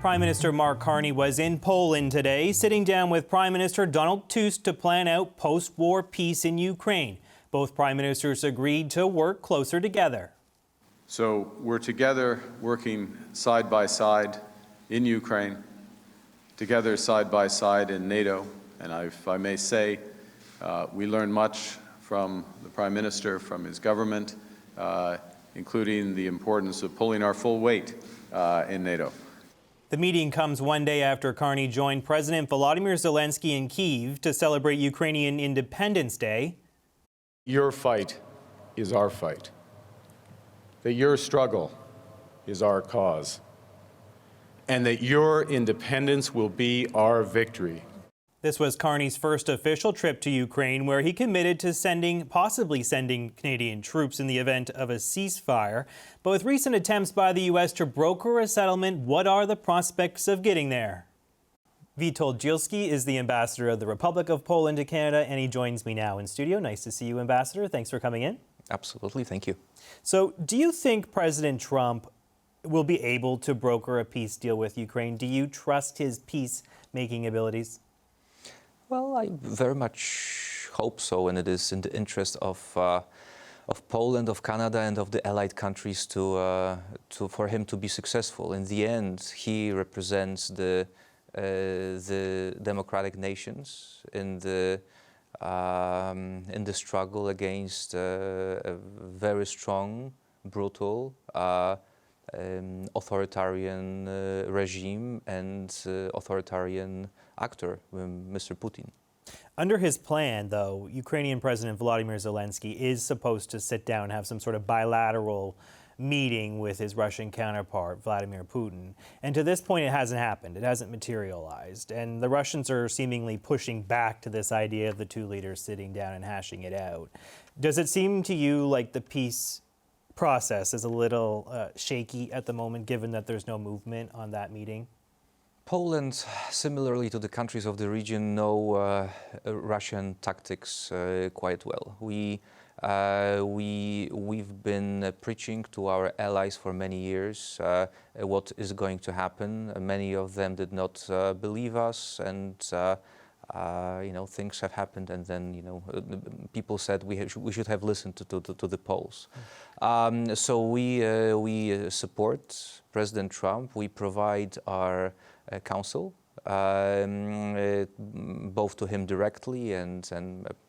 Prime Minister Mark Carney was in Poland today, sitting down with Prime Minister Donald Tusk to plan out post-war peace in Ukraine. Both Prime Ministers agreed to work closer together. So we're together working side by side in Ukraine, together side by side in NATO. And if I may say, we learned much from the Prime Minister, from his government, including the importance of pulling our full weight in NATO. The meeting comes one day after Carney joined President Volodymyr Zelensky in Kyiv to celebrate Ukrainian Independence Day. Your fight is our fight. That your struggle is our cause. And that your independence will be our victory. This was Carney's first official trip to Ukraine, where he committed to possibly sending Canadian troops in the event of a ceasefire. But with recent attempts by the U.S. to broker a settlement, what are the prospects of getting there? Witold Dzielski is the ambassador of the Republic of Poland to Canada, and he joins me now in studio. Nice to see you, Ambassador. Thanks for coming in. Absolutely. Thank you. So, do you think President Trump will be able to broker a peace deal with Ukraine? Do you trust his peacemaking abilities? Well, I very much hope so, and it is in the interest of Poland, of Canada, and of the allied countries for him to be successful. In the end, he represents the democratic nations in the struggle against a very strong, brutal, authoritarian regime and authoritarian actor, Mr. Putin. Under his plan, though, Ukrainian President Volodymyr Zelensky is supposed to sit down and have some sort of bilateral meeting with his Russian counterpart, Vladimir Putin. And to this point, it hasn't happened. It hasn't materialized. And the Russians are seemingly pushing back to this idea of the two leaders sitting down and hashing it out. Does it seem to you like the peace process is a little shaky at the moment, given that there's no movement on that meeting? Poland, similarly to the countries of the region, know Russian tactics quite well. We've been preaching to our allies for many years what is going to happen. Many of them did not believe us, and things have happened, and then people said we should have listened to the polls. So we support President Trump. We provide our counsel, both to him directly, and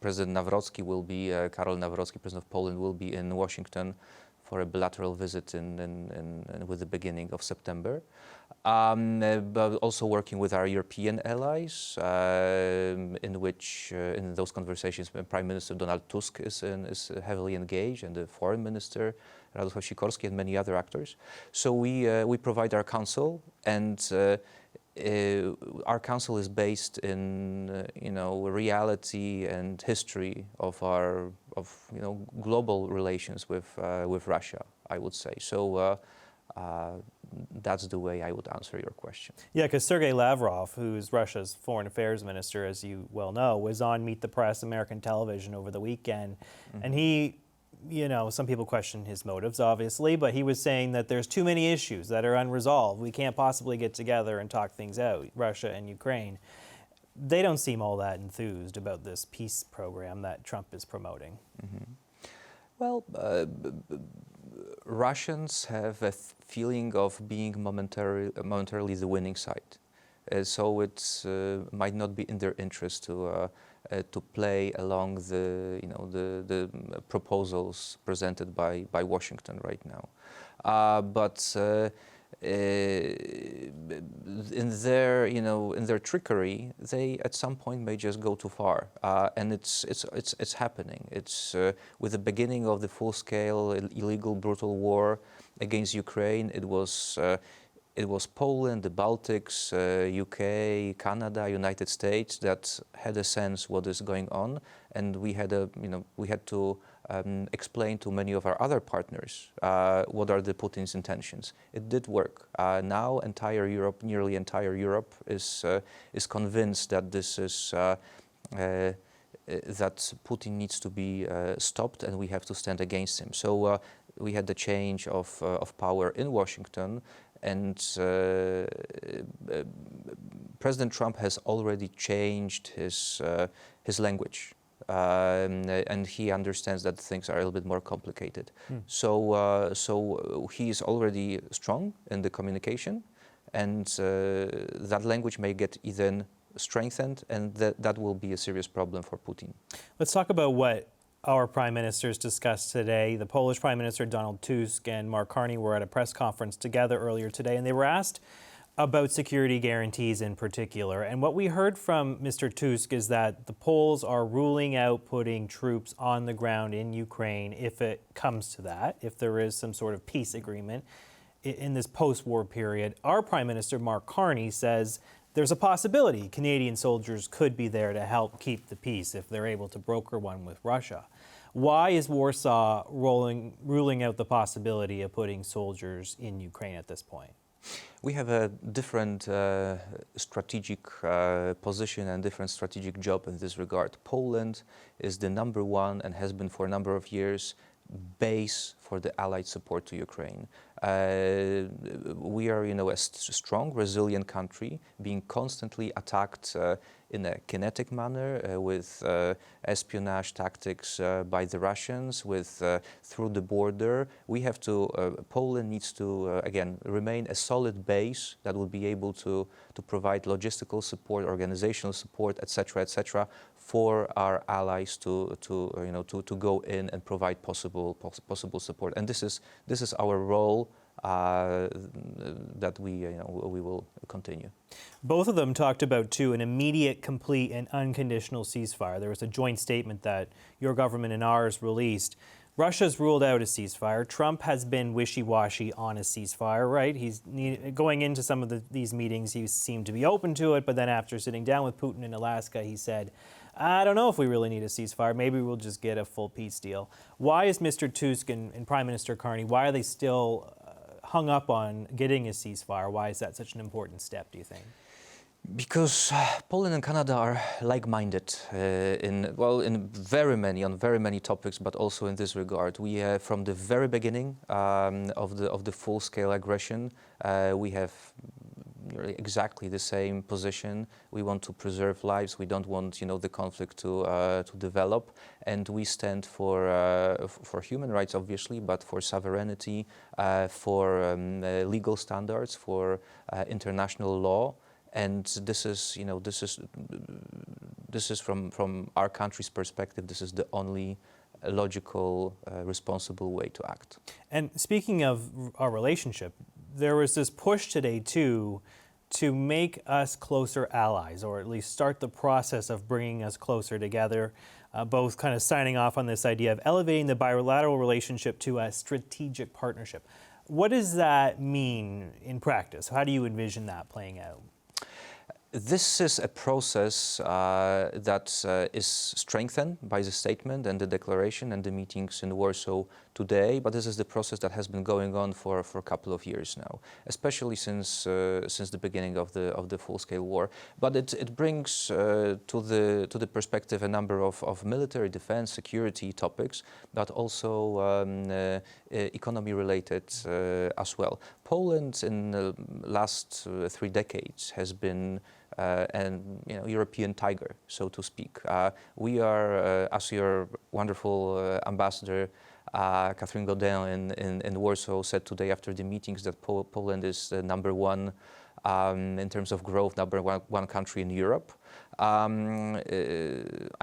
President Nawrocki will be, Karol Nawrocki, President of Poland, will be in Washington for a bilateral visit with the beginning of September. But also working with our European allies, in those conversations, Prime Minister Donald Tusk is heavily engaged, and the Foreign Minister Radosław Sikorski and many other actors. So we provide our counsel, and our counsel is based in reality and history of our global relations with Russia, I would say. So that's the way I would answer your question. Yeah, because Sergei Lavrov, who's Russia's foreign affairs minister, as you well know, was on Meet the Press American television over the weekend, and he, some people question his motives, obviously, but he was saying that there's too many issues that are unresolved. We can't possibly get together and talk things out, Russia and Ukraine. They don't seem all that enthused about this peace program that Trump is promoting. Well, Russians have a feeling of being momentarily the winning side. So it might not be in their interest to play along the proposals presented by Washington right now. But in their trickery, they at some point may just go too far, and it's happening. It's with the beginning of the full-scale, illegal, brutal war against Ukraine. It was Poland, the Baltics, UK, Canada, United States that had a sense what is going on, and we had to explain to many of our other partners what are the Putin's intentions. It did work. Now nearly entire Europe is convinced that this is that Putin needs to be stopped, and we have to stand against him. So we had the change of power in Washington, And President Trump has already changed his language. And he understands that things are a little bit more complicated. So he is already strong in the communication, and that language may get even strengthened, and that will be a serious problem for Putin. Let's talk about what our prime ministers discussed today. The Polish Prime Minister Donald Tusk and Mark Carney were at a press conference together earlier today, and they were asked about security guarantees in particular. And what we heard from Mr. Tusk is that the Poles are ruling out putting troops on the ground in Ukraine if it comes to that, if there is some sort of peace agreement in this post-war period. Our Prime Minister Mark Carney says there's a possibility Canadian soldiers could be there to help keep the peace if they're able to broker one with Russia. Why is Warsaw ruling out the possibility of putting soldiers in Ukraine at this point? We have a different strategic position and different strategic job in this regard. Poland is the number one, and has been for a number of years, base for the Allied support to Ukraine. We are, a strong, resilient country, being constantly attacked in a kinetic manner with espionage tactics by the Russians, with through the border. We have to. Poland needs to again remain a solid base that will be able to provide logistical support, organizational support, etc., for our allies to go in and provide possible support. And this is our role that we will continue. Both of them talked about, too, an immediate, complete, and unconditional ceasefire. There was a joint statement that your government and ours released. Russia's ruled out a ceasefire. Trump has been wishy-washy on a ceasefire, right? He's going into some of these meetings, he seemed to be open to it, but then after sitting down with Putin in Alaska, he said, I don't know if we really need a ceasefire. Maybe we'll just get a full peace deal. Why is Mr. Tusk and Prime Minister Carney, why are they still hung up on getting a ceasefire? Why is that such an important step, do you think? Because Poland and Canada are like-minded on very many topics, but also in this regard. We from the very beginning of the full-scale aggression, we have nearly exactly the same position. We want to preserve lives. We don't want the conflict to develop, and we stand for human rights, obviously, but for sovereignty, for legal standards, for international law. And this is from our country's perspective, this is the only logical, responsible way to act. And speaking of our relationship, there was this push today, too, to make us closer allies, or at least start the process of bringing us closer together, both kind of signing off on this idea of elevating the bilateral relationship to a strategic partnership. What does that mean in practice? How do you envision that playing out? This is a process that is strengthened by the statement and the declaration and the meetings in Warsaw today, but this is the process that has been going on for a couple of years now, especially since the beginning of the full-scale war. But it brings to the perspective a number of military defense, security topics, but also economy-related as well. Poland in the last 3 decades has been European tiger, so to speak. We are, as your wonderful ambassador, Catherine Godin in Warsaw said today after the meetings, that Poland is number one in terms of growth, number one country in Europe. I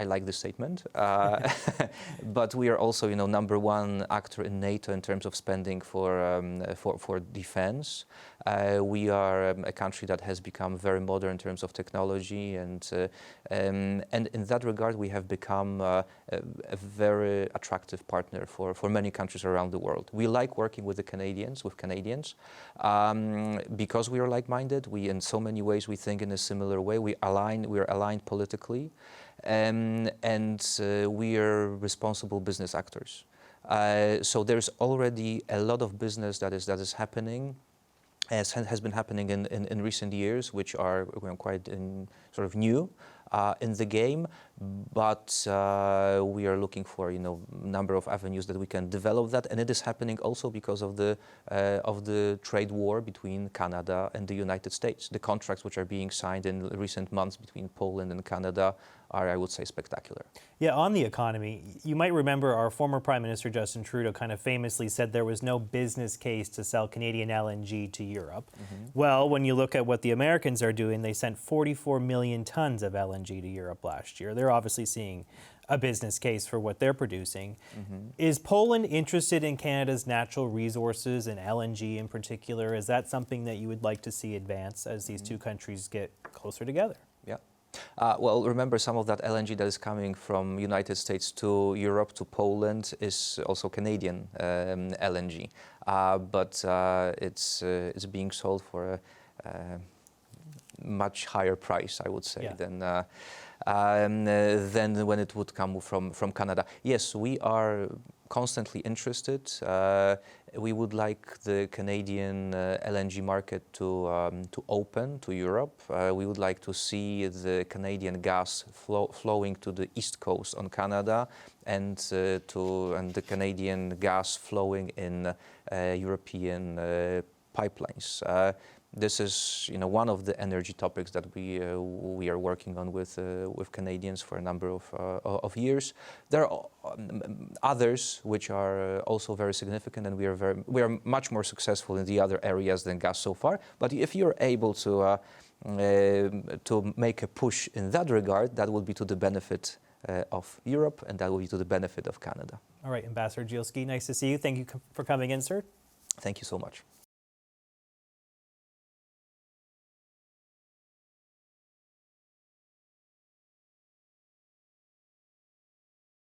like this statement, but we are also, number one actor in NATO in terms of spending for defense. We are a country that has become very modern in terms of technology, and in that regard, we have become a very attractive partner for many countries around the world. We like working with Canadians, because we are like-minded. We, in so many ways, we think in a similar way. We are aligned politically, and we are responsible business actors. So there's already a lot of business that is happening, as has been happening in recent years, which are quite sort of new in the game. but we are looking for number of avenues that we can develop that, and it is happening also because of the trade war between Canada and the United States. The contracts which are being signed in recent months between Poland and Canada are, I would say, spectacular. Yeah, on the economy, you might remember our former Prime Minister Justin Trudeau kind of famously said there was no business case to sell Canadian LNG to Europe. Well, when you look at what the Americans are doing, they sent 44 million tons of LNG to Europe last year. They're obviously seeing a business case for what they're producing. Is Poland interested in Canada's natural resources and LNG in particular? Is that something that you would like to see advance as these two countries get closer together? Yeah. Well, remember, some of that LNG that is coming from United States to Europe, to Poland, is also Canadian LNG, but it's being sold for a much higher price, I would say, than when it would come from Canada. Yes, we are constantly interested. We would like the Canadian LNG market to open to Europe. We would like to see the Canadian gas flowing to the east coast on Canada, and the Canadian gas flowing in European pipelines. This is, one of the energy topics that we are working on with Canadians for a number of years. There are others which are also very significant, and we are much more successful in the other areas than gas so far. But if you're able to make a push in that regard, that will be to the benefit of Europe, and that will be to the benefit of Canada. All right, Ambassador Dzielski, nice to see you. Thank you for coming in, sir. Thank you so much.